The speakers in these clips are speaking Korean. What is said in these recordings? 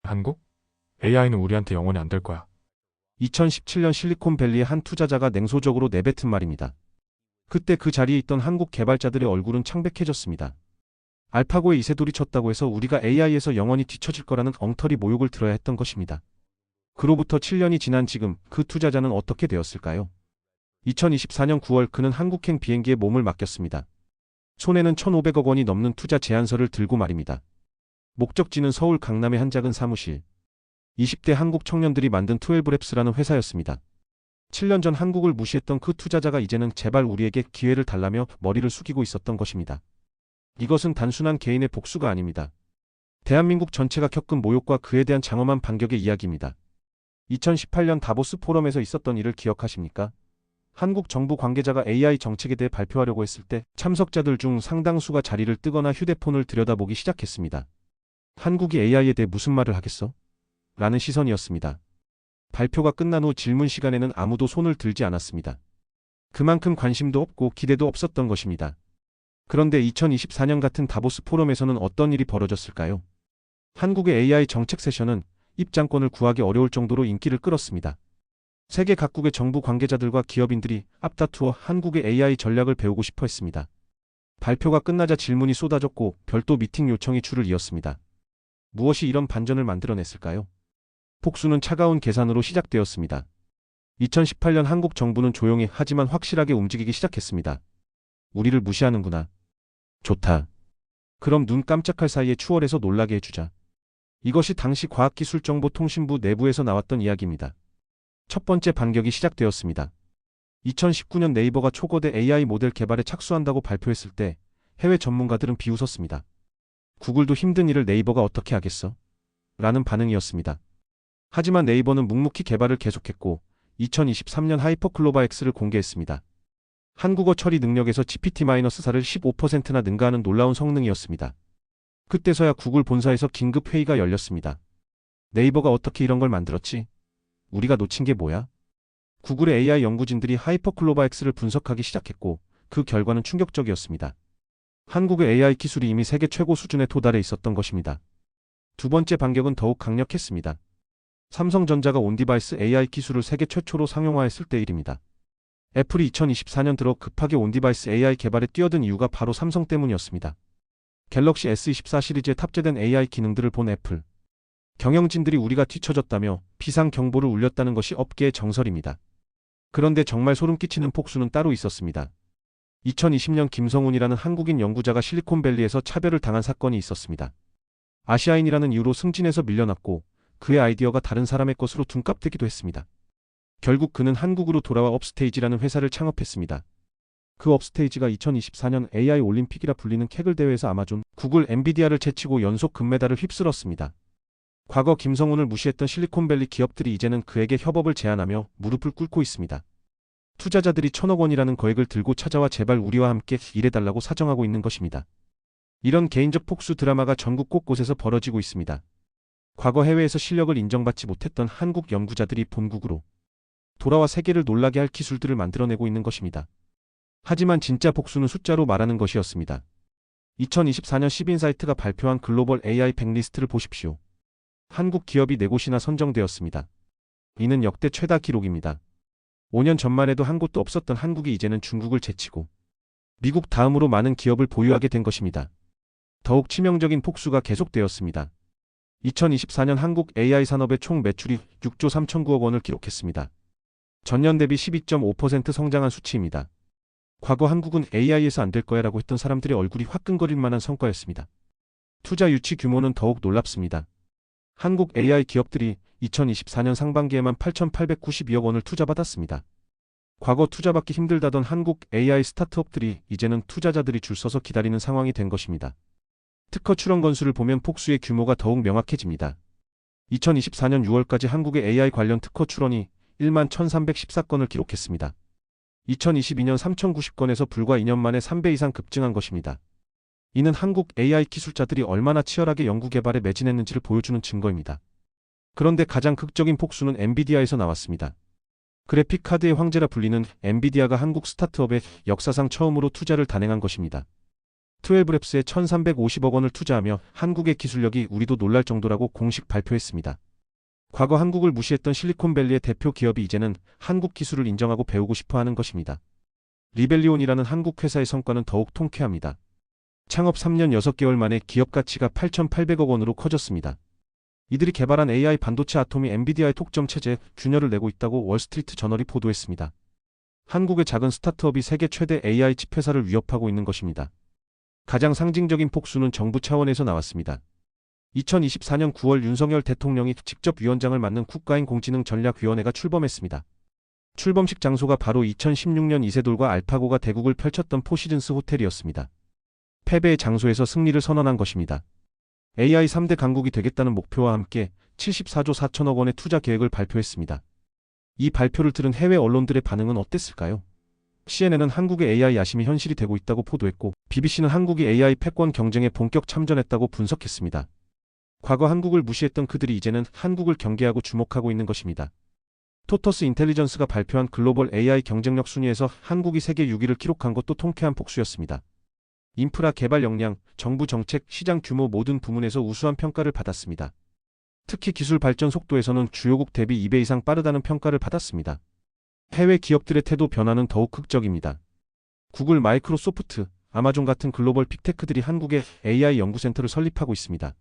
한국? AI는 우리한테 영원히 안 될 거야. 2017년 실리콘밸리의 한 투자자가 냉소적으로 내뱉은 말입니다. 그때 그 자리에 있던 한국 개발자들의 얼굴은 창백해졌습니다. 알파고에 이세돌이 쳤다고 해서 우리가 AI에서 영원히 뒤처질 거라는 엉터리 모욕을 들어야 했던 것입니다. 그로부터 7년이 지난 지금 그 투자자는 어떻게 되었을까요? 2024년 9월 그는 한국행 비행기에 몸을 맡겼습니다. 손에는 1,500억 원이 넘는 투자 제안서를 들고 말입니다. 목적지는 서울 강남의 한 작은 사무실. 20대 한국 청년들이 만든 12랩스라는 회사였습니다. 7년 전 한국을 무시했던 그 투자자가 이제는 제발 우리에게 기회를 달라며 머리를 숙이고 있었던 것입니다. 이것은 단순한 개인의 복수가 아닙니다. 대한민국 전체가 겪은 모욕과 그에 대한 장엄한 반격의 이야기입니다. 2018년 다보스 포럼에서 있었던 일을 기억하십니까? 한국 정부 관계자가 AI 정책에 대해 발표하려고 했을 때 참석자들 중 상당수가 자리를 뜨거나 휴대폰을 들여다보기 시작했습니다. 한국이 AI에 대해 무슨 말을 하겠어? 라는 시선이었습니다. 발표가 끝난 후 질문 시간에는 아무도 손을 들지 않았습니다. 그만큼 관심도 없고 기대도 없었던 것입니다. 그런데 2024년 같은 다보스 포럼에서는 어떤 일이 벌어졌을까요? 한국의 AI 정책 세션은 입장권을 구하기 어려울 정도로 인기를 끌었습니다. 세계 각국의 정부 관계자들과 기업인들이 앞다투어 한국의 AI 전략을 배우고 싶어 했습니다. 발표가 끝나자 질문이 쏟아졌고 별도 미팅 요청이 줄을 이었습니다. 무엇이 이런 반전을 만들어냈을까요? 복수는 차가운 계산으로 시작되었습니다. 2018년 한국 정부는 조용히 하지만 확실하게 움직이기 시작했습니다. 우리를 무시하는구나. 좋다. 그럼 눈 깜짝할 사이에 추월해서 놀라게 해주자. 이것이 당시 과학기술정보통신부 내부에서 나왔던 이야기입니다. 첫 번째 반격이 시작되었습니다. 2019년 네이버가 초거대 AI 모델 개발에 착수한다고 발표했을 때 해외 전문가들은 비웃었습니다. 구글도 힘든 일을 네이버가 어떻게 하겠어? 라는 반응이었습니다. 하지만 네이버는 묵묵히 개발을 계속했고 2023년 하이퍼클로바 X를 공개했습니다. 한국어 처리 능력에서 GPT-4를 15%나 능가하는 놀라운 성능이었습니다. 그때서야 구글 본사에서 긴급 회의가 열렸습니다. 네이버가 어떻게 이런 걸 만들었지? 우리가 놓친 게 뭐야? 구글의 AI 연구진들이 하이퍼클로바 X를 분석하기 시작했고 그 결과는 충격적이었습니다. 한국의 AI 기술이 이미 세계 최고 수준에 도달해 있었던 것입니다. 두 번째 반격은 더욱 강력했습니다. 삼성전자가 온디바이스 AI 기술을 세계 최초로 상용화했을 때 일입니다. 애플이 2024년 들어 급하게 온디바이스 AI 개발에 뛰어든 이유가 바로 삼성 때문이었습니다. 갤럭시 S24 시리즈에 탑재된 AI 기능들을 본 애플. 경영진들이 우리가 뒤처졌다며 비상 경보를 울렸다는 것이 업계의 정설입니다. 그런데 정말 소름 끼치는 폭수는 따로 있었습니다. 2020년 김성훈이라는 한국인 연구자가 실리콘밸리에서 차별을 당한 사건이 있었습니다. 아시아인이라는 이유로 승진해서 밀려났고 그의 아이디어가 다른 사람의 것으로 둔갑되기도 했습니다. 결국 그는 한국으로 돌아와 업스테이지라는 회사를 창업했습니다. 그 업스테이지가 2024년 AI 올림픽이라 불리는 캐글 대회에서 아마존, 구글, 엔비디아를 제치고 연속 금메달을 휩쓸었습니다. 과거 김성훈을 무시했던 실리콘밸리 기업들이 이제는 그에게 협업을 제안하며 무릎을 꿇고 있습니다. 투자자들이 1,000억 원이라는 거액을 들고 찾아와 제발 우리와 함께 일해달라고 사정하고 있는 것입니다. 이런 개인적 폭수 드라마가 전국 곳곳에서 벌어지고 있습니다. 과거 해외에서 실력을 인정받지 못했던 한국 연구자들이 본국으로 돌아와 세계를 놀라게 할 기술들을 만들어내고 있는 것입니다. 하지만 진짜 복수는 숫자로 말하는 것이었습니다. 2024년 시빈사이트가 발표한 글로벌 AI 100리스트를 보십시오. 한국 기업이 4곳이나 선정되었습니다. 이는 역대 최다 기록입니다. 5년 전만 해도 한 곳도 없었던 한국이 이제는 중국을 제치고 미국 다음으로 많은 기업을 보유하게 된 것입니다. 더욱 치명적인 폭수가 계속되었습니다. 2024년 한국 AI 산업의 총 매출이 6조 3,009억 원을 기록했습니다. 전년 대비 12.5% 성장한 수치입니다. 과거 한국은 AI에서 안 될 거야라고 했던 사람들의 얼굴이 화끈거릴 만한 성과였습니다. 투자 유치 규모는 더욱 놀랍습니다. 한국 AI 기업들이 2024년 상반기에만 8,892억 원을 투자받았습니다. 과거 투자받기 힘들다던 한국 AI 스타트업들이 이제는 투자자들이 줄 서서 기다리는 상황이 된 것입니다. 특허 출원 건수를 보면 폭수의 규모가 더욱 명확해집니다. 2024년 6월까지 한국의 AI 관련 특허 출원이 1만 1,314건을 기록했습니다. 2022년 3,090건에서 불과 2년 만에 3배 이상 급증한 것입니다. 이는 한국 AI 기술자들이 얼마나 치열하게 연구개발에 매진했는지를 보여주는 증거입니다. 그런데 가장 극적인 폭수는 엔비디아에서 나왔습니다. 그래픽 카드의 황제라 불리는 엔비디아가 한국 스타트업에 역사상 처음으로 투자를 단행한 것입니다. 트웰브랩스에 1350억 원을 투자하며 한국의 기술력이 우리도 놀랄 정도라고 공식 발표했습니다. 과거 한국을 무시했던 실리콘밸리의 대표 기업이 이제는 한국 기술을 인정하고 배우고 싶어 하는 것입니다. 리벨리온이라는 한국 회사의 성과는 더욱 통쾌합니다. 창업 3년 6개월 만에 기업 가치가 8,800억 원으로 커졌습니다. 이들이 개발한 AI 반도체 아톰이 엔비디아의 독점 체제에 균열을 내고 있다고 월스트리트 저널이 보도했습니다. 한국의 작은 스타트업이 세계 최대 AI 칩 회사를 위협하고 있는 것입니다. 가장 상징적인 폭수는 정부 차원에서 나왔습니다. 2024년 9월 윤석열 대통령이 직접 위원장을 맡는 국가인공지능전략위원회가 출범했습니다. 출범식 장소가 바로 2016년 이세돌과 알파고가 대국을 펼쳤던 포시즌스 호텔이었습니다. 패배의 장소에서 승리를 선언한 것입니다. AI 3대 강국이 되겠다는 목표와 함께 74조 4천억 원의 투자 계획을 발표했습니다. 이 발표를 들은 해외 언론들의 반응은 어땠을까요? CNN은 한국의 AI 야심이 현실이 되고 있다고 보도했고, BBC는 한국이 AI 패권 경쟁에 본격 참전했다고 분석했습니다. 과거 한국을 무시했던 그들이 이제는 한국을 경계하고 주목하고 있는 것입니다. 토터스 인텔리전스가 발표한 글로벌 AI 경쟁력 순위에서 한국이 세계 6위를 기록한 것도 통쾌한 복수였습니다. 인프라 개발 역량, 정부 정책, 시장 규모 모든 부문에서 우수한 평가를 받았습니다. 특히 기술 발전 속도에서는 주요국 대비 2배 이상 빠르다는 평가를 받았습니다. 해외 기업들의 태도 변화는 더욱 극적입니다. 구글, 마이크로소프트, 아마존 같은 글로벌 빅테크들이 한국에 AI 연구센터를 설립하고 있습니다.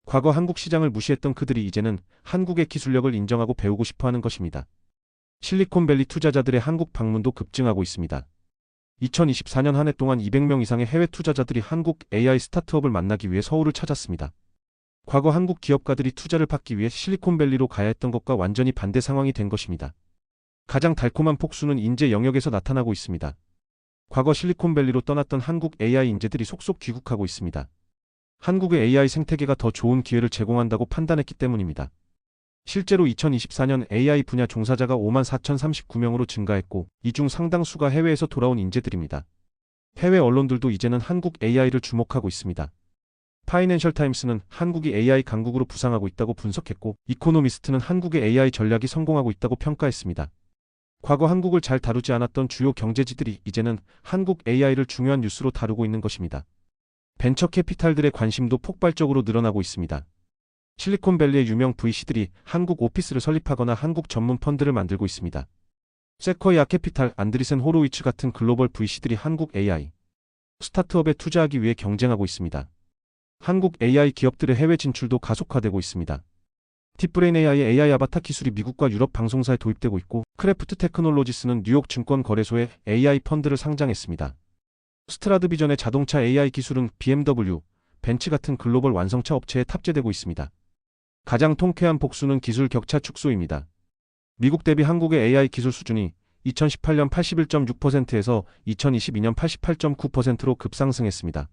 과거 한국 시장을 무시했던 그들이 이제는 한국의 기술력을 인정하고 배우고 싶어하는 것입니다. 실리콘밸리 투자자들의 한국 방문도 급증하고 있습니다. 2024년 한 해 동안 200명 이상의 해외 투자자들이 한국 AI 스타트업을 만나기 위해 서울을 찾았습니다. 과거 한국 기업가들이 투자를 받기 위해 실리콘밸리로 가야 했던 것과 완전히 반대 상황이 된 것입니다. 가장 달콤한 폭수는 인재 영역에서 나타나고 있습니다. 과거 실리콘밸리로 떠났던 한국 AI 인재들이 속속 귀국하고 있습니다. 한국의 AI 생태계가 더 좋은 기회를 제공한다고 판단했기 때문입니다. 실제로 2024년 AI 분야 종사자가 54,039명으로 증가했고, 이 중 상당수가 해외에서 돌아온 인재들입니다. 해외 언론들도 이제는 한국 AI를 주목하고 있습니다. 파이낸셜 타임스는 한국이 AI 강국으로 부상하고 있다고 분석했고, 이코노미스트는 한국의 AI 전략이 성공하고 있다고 평가했습니다. 과거 한국을 잘 다루지 않았던 주요 경제지들이 이제는 한국 AI를 중요한 뉴스로 다루고 있는 것입니다. 벤처 캐피탈들의 관심도 폭발적으로 늘어나고 있습니다. 실리콘밸리의 유명 VC들이 한국 오피스를 설립하거나 한국 전문 펀드를 만들고 있습니다. 세쿼이아 캐피탈, 안드리센 호로위츠 같은 글로벌 VC들이 한국 AI 스타트업에 투자하기 위해 경쟁하고 있습니다. 한국 AI 기업들의 해외 진출도 가속화되고 있습니다. 딥브레인 AI의 AI 아바타 기술이 미국과 유럽 방송사에 도입되고 있고, 크래프트 테크놀로지스는 뉴욕 증권거래소에 AI 펀드를 상장했습니다. 스트라드비전의 자동차 AI 기술은 BMW, 벤츠 같은 글로벌 완성차 업체에 탑재되고 있습니다. 가장 통쾌한 복수는 기술 격차 축소입니다. 미국 대비 한국의 AI 기술 수준이 2018년 81.6%에서 2022년 88.9%로 급상승했습니다.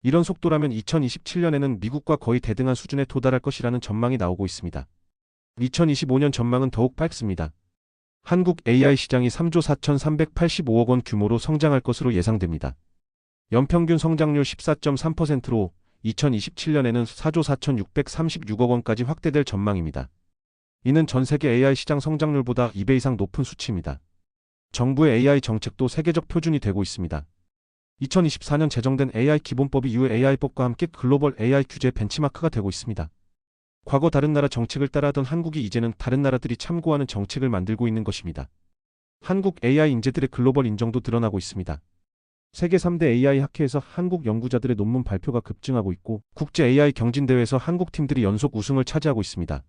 이런 속도라면 2027년에는 미국과 거의 대등한 수준에 도달할 것이라는 전망이 나오고 있습니다. 2025년 전망은 더욱 밝습니다. 한국 AI 시장이 3조 4,385억 원 규모로 성장할 것으로 예상됩니다. 연평균 성장률 14.3%로 2027년에는 4조 4,636억 원까지 확대될 전망입니다. 이는 전 세계 AI 시장 성장률보다 2배 이상 높은 수치입니다. 정부의 AI 정책도 세계적 표준이 되고 있습니다. 2024년 제정된 AI 기본법이 UAI법과 함께 글로벌 AI 규제 벤치마크가 되고 있습니다. 과거 다른 나라 정책을 따라하던 한국이 이제는 다른 나라들이 참고하는 정책을 만들고 있는 것입니다. 한국 AI 인재들의 글로벌 인정도 드러나고 있습니다. 세계 3대 AI 학회에서 한국 연구자들의 논문 발표가 급증하고 있고, 국제 AI 경진대회에서 한국 팀들이 연속 우승을 차지하고 있습니다.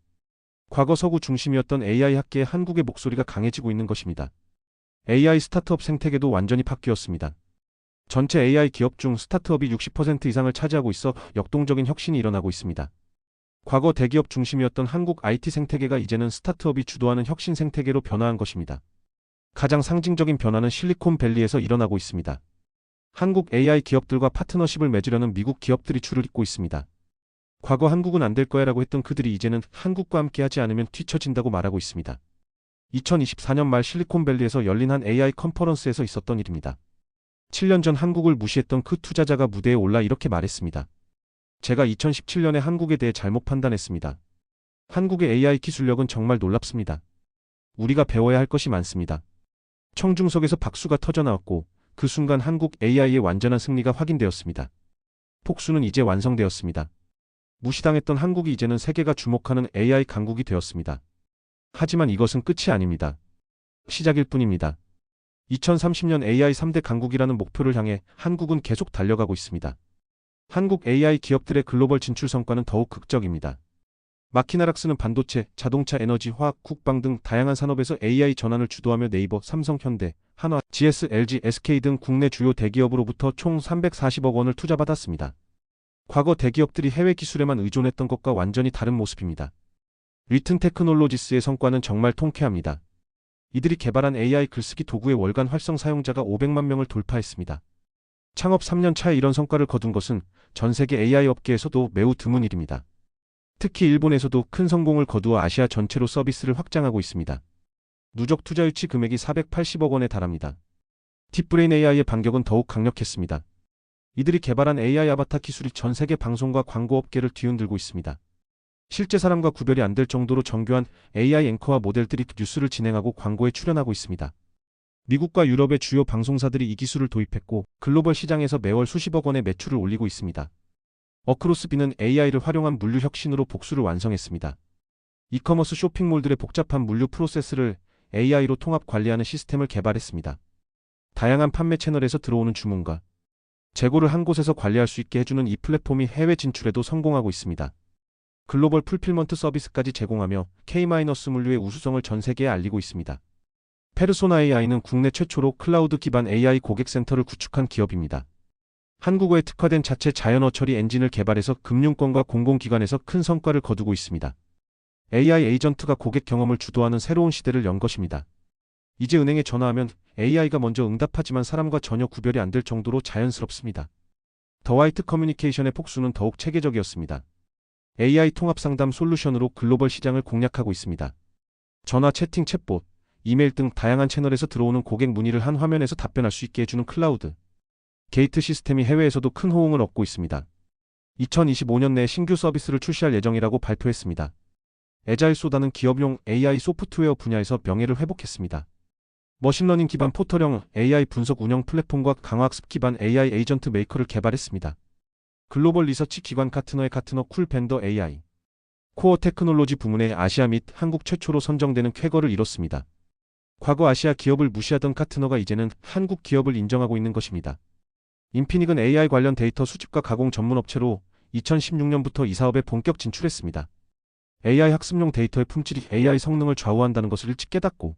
과거 서구 중심이었던 AI 학계의 한국의 목소리가 강해지고 있는 것입니다. AI 스타트업 생태계도 완전히 바뀌었습니다. 전체 AI 기업 중 스타트업이 60% 이상을 차지하고 있어 역동적인 혁신이 일어나고 있습니다. 과거 대기업 중심이었던 한국 IT 생태계가 이제는 스타트업이 주도하는 혁신 생태계로 변화한 것입니다. 가장 상징적인 변화는 실리콘밸리에서 일어나고 있습니다. 한국 AI 기업들과 파트너십을 맺으려는 미국 기업들이 줄을 잇고 있습니다. 과거 한국은 안 될 거야라고 했던 그들이 이제는 한국과 함께하지 않으면 뒤처진다고 말하고 있습니다. 2024년 말 실리콘밸리에서 열린 한 AI 컨퍼런스에서 있었던 일입니다. 7년 전 한국을 무시했던 그 투자자가 무대에 올라 이렇게 말했습니다. 제가 2017년에 한국에 대해 잘못 판단했습니다. 한국의 AI 기술력은 정말 놀랍습니다. 우리가 배워야 할 것이 많습니다. 청중석에서 박수가 터져나왔고, 그 순간 한국 AI의 완전한 승리가 확인되었습니다. 폭수는 이제 완성되었습니다. 무시당했던 한국이 이제는 세계가 주목하는 AI 강국이 되었습니다. 하지만 이것은 끝이 아닙니다. 시작일 뿐입니다. 2030년 AI 3대 강국이라는 목표를 향해 한국은 계속 달려가고 있습니다. 한국 AI 기업들의 글로벌 진출 성과는 더욱 극적입니다. 마키나락스는 반도체, 자동차, 에너지, 화학, 국방 등 다양한 산업에서 AI 전환을 주도하며 네이버, 삼성, 현대, 한화, GS, LG, SK 등 국내 주요 대기업으로부터 총 340억 원을 투자받았습니다. 과거 대기업들이 해외 기술에만 의존했던 것과 완전히 다른 모습입니다. 리튼 테크놀로지스의 성과는 정말 통쾌합니다. 이들이 개발한 AI 글쓰기 도구의 월간 활성 사용자가 500만 명을 돌파했습니다. 창업 3년 차에 이런 성과를 거둔 것은 전 세계 AI 업계에서도 매우 드문 일입니다. 특히 일본에서도 큰 성공을 거두어 아시아 전체로 서비스를 확장하고 있습니다. 누적 투자 유치 금액이 480억 원에 달합니다. 딥브레인 AI의 반격은 더욱 강력했습니다. 이들이 개발한 AI 아바타 기술이 전 세계 방송과 광고 업계를 뒤흔들고 있습니다. 실제 사람과 구별이 안 될 정도로 정교한 AI 앵커와 모델들이 뉴스를 진행하고 광고에 출연하고 있습니다. 미국과 유럽의 주요 방송사들이 이 기술을 도입했고 글로벌 시장에서 매월 수십억 원의 매출을 올리고 있습니다. 어크로스비는 AI를 활용한 물류 혁신으로 복수를 완성했습니다. 이커머스 쇼핑몰들의 복잡한 물류 프로세스를 AI로 통합 관리하는 시스템을 개발했습니다. 다양한 판매 채널에서 들어오는 주문과 재고를 한 곳에서 관리할 수 있게 해주는 이 플랫폼이 해외 진출에도 성공하고 있습니다. 글로벌 풀필먼트 서비스까지 제공하며 K-물류의 우수성을 전 세계에 알리고 있습니다. 페르소나 AI는 국내 최초로 클라우드 기반 AI 고객센터를 구축한 기업입니다. 한국어에 특화된 자체 자연어 처리 엔진을 개발해서 금융권과 공공기관에서 큰 성과를 거두고 있습니다. AI 에이전트가 고객 경험을 주도하는 새로운 시대를 연 것입니다. 이제 은행에 전화하면 AI가 먼저 응답하지만 사람과 전혀 구별이 안 될 정도로 자연스럽습니다. 더 화이트 커뮤니케이션의 폭수는 더욱 체계적이었습니다. AI 통합 상담 솔루션으로 글로벌 시장을 공략하고 있습니다. 전화, 채팅, 챗봇, 이메일 등 다양한 채널에서 들어오는 고객 문의를 한 화면에서 답변할 수 있게 해주는 클라우드 게이트 시스템이 해외에서도 큰 호응을 얻고 있습니다. 2025년 내에 신규 서비스를 출시할 예정이라고 발표했습니다. 에자일 소다는 기업용 AI 소프트웨어 분야에서 명예를 회복했습니다. 머신러닝 기반 포털형 AI 분석 운영 플랫폼과 강화학습 기반 AI 에이전트 메이커를 개발했습니다. 글로벌 리서치 기관 카트너의 카트너 쿨밴더 AI 코어 테크놀로지 부문의 아시아 및 한국 최초로 선정되는 쾌거를 이뤘습니다. 과거 아시아 기업을 무시하던 카트너가 이제는 한국 기업을 인정하고 있는 것입니다. 인피닉은 AI 관련 데이터 수집과 가공 전문 업체로 2016년부터 이 사업에 본격 진출했습니다. AI 학습용 데이터의 품질이 AI 성능을 좌우한다는 것을 일찍 깨닫고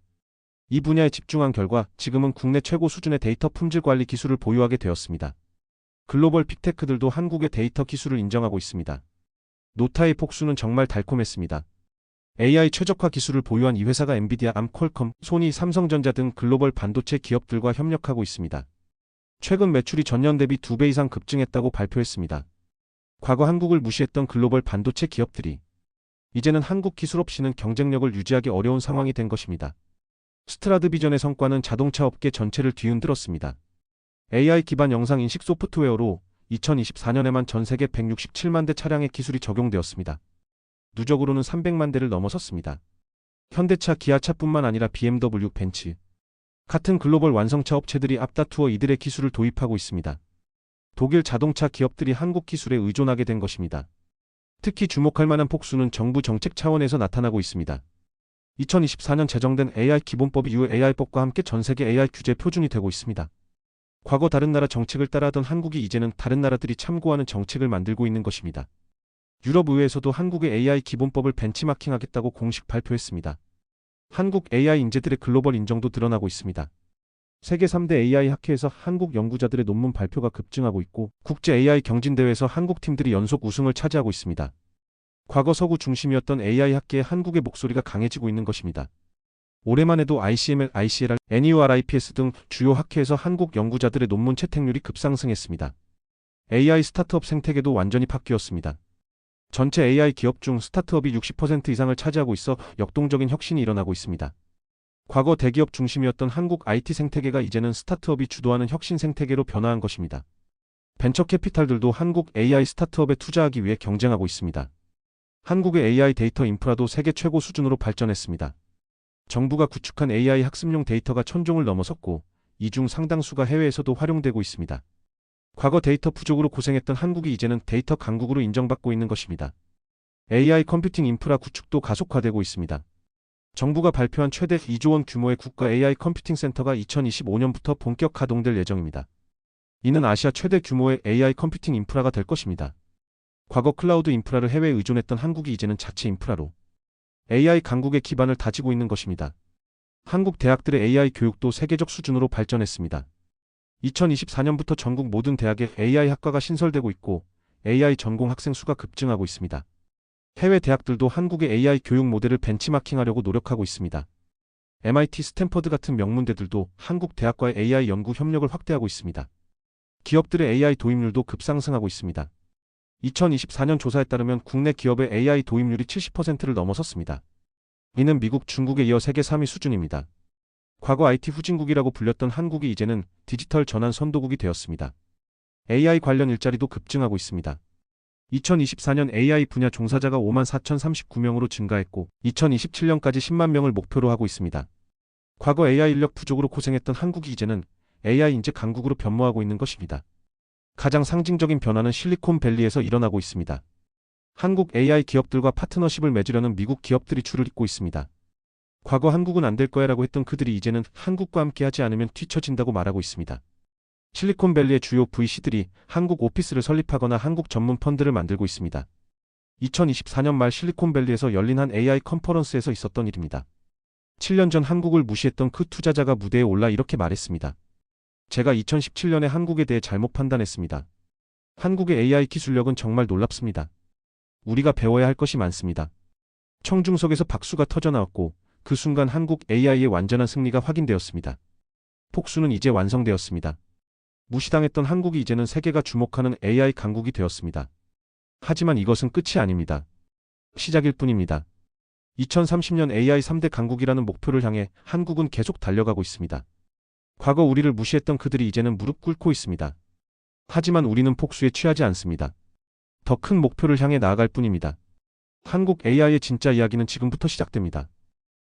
이 분야에 집중한 결과 지금은 국내 최고 수준의 데이터 품질 관리 기술을 보유하게 되었습니다. 글로벌 빅테크들도 한국의 데이터 기술을 인정하고 있습니다. 노타의 폭수는 정말 달콤했습니다. AI 최적화 기술을 보유한 이 회사가 엔비디아, 암, 퀄컴, 소니, 삼성전자 등 글로벌 반도체 기업들과 협력하고 있습니다. 최근 매출이 전년 대비 2배 이상 급증했다고 발표했습니다. 과거 한국을 무시했던 글로벌 반도체 기업들이 이제는 한국 기술 없이는 경쟁력을 유지하기 어려운 상황이 된 것입니다. 스트라드 비전의 성과는 자동차 업계 전체를 뒤흔들었습니다. AI 기반 영상 인식 소프트웨어로 2024년에만 전 세계 167만 대 차량의 기술이 적용되었습니다. 누적으로는 300만 대를 넘어섰습니다. 현대차, 기아차뿐만 아니라 BMW, 벤츠 같은 글로벌 완성차 업체들이 앞다투어 이들의 기술을 도입하고 있습니다. 독일 자동차 기업들이 한국 기술에 의존하게 된 것입니다. 특히 주목할 만한 폭수는 정부 정책 차원에서 나타나고 있습니다. 2024년 제정된 AI 기본법이 UAI법과 함께 전 세계 AI 규제 표준이 되고 있습니다. 과거 다른 나라 정책을 따라하던 한국이 이제는 다른 나라들이 참고하는 정책을 만들고 있는 것입니다. 유럽의회에서도 한국의 AI 기본법을 벤치마킹하겠다고 공식 발표했습니다. 한국 AI 인재들의 글로벌 인정도 드러나고 있습니다. 세계 3대 AI 학회에서 한국 연구자들의 논문 발표가 급증하고 있고 국제 AI 경진대회에서 한국 팀들이 연속 우승을 차지하고 있습니다. 과거 서구 중심이었던 AI 학계의 한국의 목소리가 강해지고 있는 것입니다. 올해만 해도 ICML, ICLR, NEURIPS 등 주요 학회에서 한국 연구자들의 논문 채택률이 급상승했습니다. AI 스타트업 생태계도 완전히 바뀌었습니다. 전체 AI 기업 중 스타트업이 60% 이상을 차지하고 있어 역동적인 혁신이 일어나고 있습니다. 과거 대기업 중심이었던 한국 IT 생태계가 이제는 스타트업이 주도하는 혁신 생태계로 변화한 것입니다. 벤처 캐피탈들도 한국 AI 스타트업에 투자하기 위해 경쟁하고 있습니다. 한국의 AI 데이터 인프라도 세계 최고 수준으로 발전했습니다. 정부가 구축한 AI 학습용 데이터가 천종을 넘어섰고 이 중 상당수가 해외에서도 활용되고 있습니다. 과거 데이터 부족으로 고생했던 한국이 이제는 데이터 강국으로 인정받고 있는 것입니다. AI 컴퓨팅 인프라 구축도 가속화되고 있습니다. 정부가 발표한 최대 2조 원 규모의 국가 AI 컴퓨팅 센터가 2025년부터 본격 가동될 예정입니다. 이는 아시아 최대 규모의 AI 컴퓨팅 인프라가 될 것입니다. 과거 클라우드 인프라를 해외에 의존했던 한국이 이제는 자체 인프라로 AI 강국의 기반을 다지고 있는 것입니다. 한국 대학들의 AI 교육도 세계적 수준으로 발전했습니다. 2024년부터 전국 모든 대학에 AI 학과가 신설되고 있고 AI 전공 학생 수가 급증하고 있습니다. 해외 대학들도 한국의 AI 교육 모델을 벤치마킹하려고 노력하고 있습니다. MIT, 스탠퍼드 같은 명문대들도 한국 대학과의 AI 연구 협력을 확대하고 있습니다. 기업들의 AI 도입률도 급상승하고 있습니다. 2024년 조사에 따르면 국내 기업의 AI 도입률이 70%를 넘어섰습니다. 이는 미국, 중국에 이어 세계 3위 수준입니다. 과거 IT 후진국이라고 불렸던 한국이 이제는 디지털 전환 선도국이 되었습니다. AI 관련 일자리도 급증하고 있습니다. 2024년 AI 분야 종사자가 54,039명으로 증가했고 2027년까지 10만 명을 목표로 하고 있습니다. 과거 AI 인력 부족으로 고생했던 한국이 이제는 AI 인재 강국으로 변모하고 있는 것입니다. 가장 상징적인 변화는 실리콘밸리에서 일어나고 있습니다. 한국 AI 기업들과 파트너십을 맺으려는 미국 기업들이 줄을 잇고 있습니다. 과거 한국은 안 될 거야라고 했던 그들이 이제는 한국과 함께하지 않으면 뒤처진다고 말하고 있습니다. 실리콘밸리의 주요 VC들이 한국 오피스를 설립하거나 한국 전문 펀드를 만들고 있습니다. 2024년 말 실리콘밸리에서 열린 한 AI 컨퍼런스에서 있었던 일입니다. 7년 전 한국을 무시했던 그 투자자가 무대에 올라 이렇게 말했습니다. 제가 2017년에 한국에 대해 잘못 판단했습니다. 한국의 AI 기술력은 정말 놀랍습니다. 우리가 배워야 할 것이 많습니다. 청중석에서 박수가 터져나왔고 그 순간 한국 AI의 완전한 승리가 확인되었습니다. 폭수는 이제 완성되었습니다. 무시당했던 한국이 이제는 세계가 주목하는 AI 강국이 되었습니다. 하지만 이것은 끝이 아닙니다. 시작일 뿐입니다. 2030년 AI 3대 강국이라는 목표를 향해 한국은 계속 달려가고 있습니다. 과거 우리를 무시했던 그들이 이제는 무릎 꿇고 있습니다. 하지만 우리는 폭수에 취하지 않습니다. 더 큰 목표를 향해 나아갈 뿐입니다. 한국 AI의 진짜 이야기는 지금부터 시작됩니다.